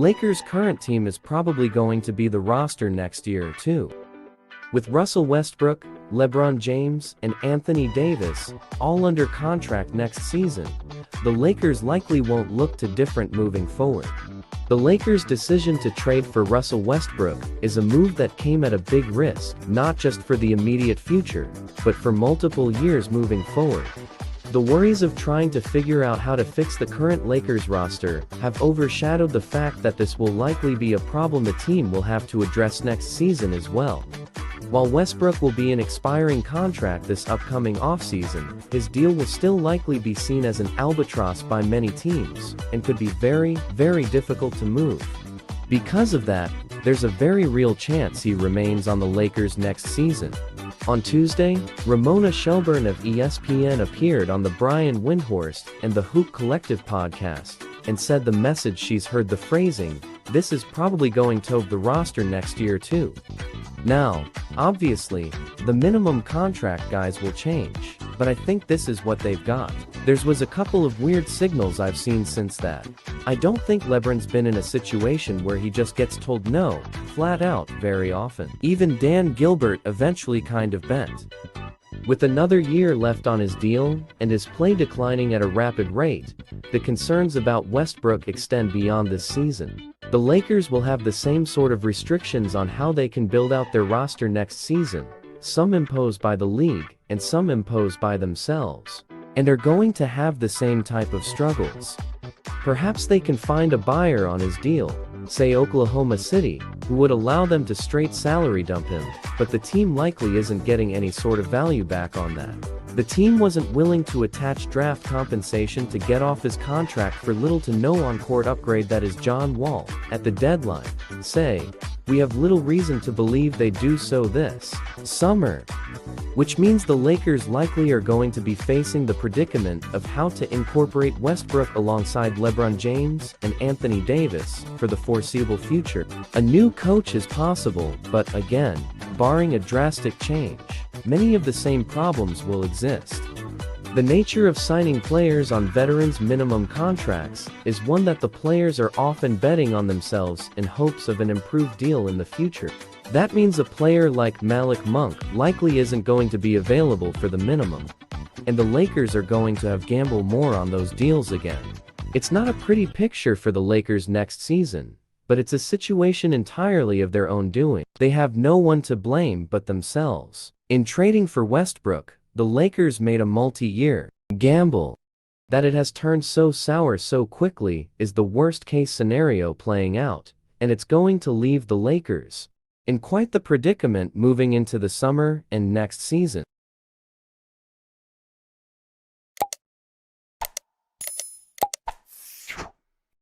Lakers' current team is probably going to be the roster next year too. With Russell Westbrook, LeBron James, and Anthony Davis all under contract next season, the Lakers likely won't look too different moving forward. The Lakers' decision to trade for Russell Westbrook is a move that came at a big risk, not just for the immediate future, but for multiple years moving forward. The worries of trying to figure out how to fix the current Lakers roster have overshadowed the fact that this will likely be a problem the team will have to address next season as well. While Westbrook will be an expiring contract this upcoming offseason, his deal will still likely be seen as an albatross by many teams, and could be very, very difficult to move. Because of that, there's a very real chance he remains on the Lakers next season. On Tuesday, Ramona Shelburne of ESPN appeared on the Brian Windhorst and the Hoop Collective podcast, and said the message she's heard the phrasing, "This is probably going to the roster next year too." Now, obviously, the minimum contract guys will change, but I think this is what they've got. There's was a couple of weird signals I've seen since that. I don't think LeBron's been in a situation where he just gets told no, flat out, very often. Even Dan Gilbert eventually kind of bent. With another year left on his deal, and his play declining at a rapid rate, the concerns about Westbrook extend beyond this season. The Lakers will have the same sort of restrictions on how they can build out their roster next season, some imposed by the league, and some imposed by themselves, and are going to have the same type of struggles. Perhaps they can find a buyer on his deal, say Oklahoma City, who would allow them to straight salary dump him, but the team likely isn't getting any sort of value back on that. The team wasn't willing to attach draft compensation to get off his contract for little to no on-court upgrade that is John Wall, at the deadline. Say, we have little reason to believe they do so this summer. Which means the Lakers likely are going to be facing the predicament of how to incorporate Westbrook alongside LeBron James and Anthony Davis for the foreseeable future. A new coach is possible, but again, barring a drastic change, many of the same problems will exist. The nature of signing players on veterans' minimum contracts is one that the players are often betting on themselves in hopes of an improved deal in the future. That means a player like Malik Monk likely isn't going to be available for the minimum, and the Lakers are going to have gamble more on those deals again. It's not a pretty picture for the Lakers next season, but it's a situation entirely of their own doing. They have no one to blame but themselves. In trading for Westbrook, the Lakers made a multi-year gamble. That it has turned so sour so quickly is the worst-case scenario playing out, and it's going to leave the Lakers in quite the predicament moving into the summer and next season.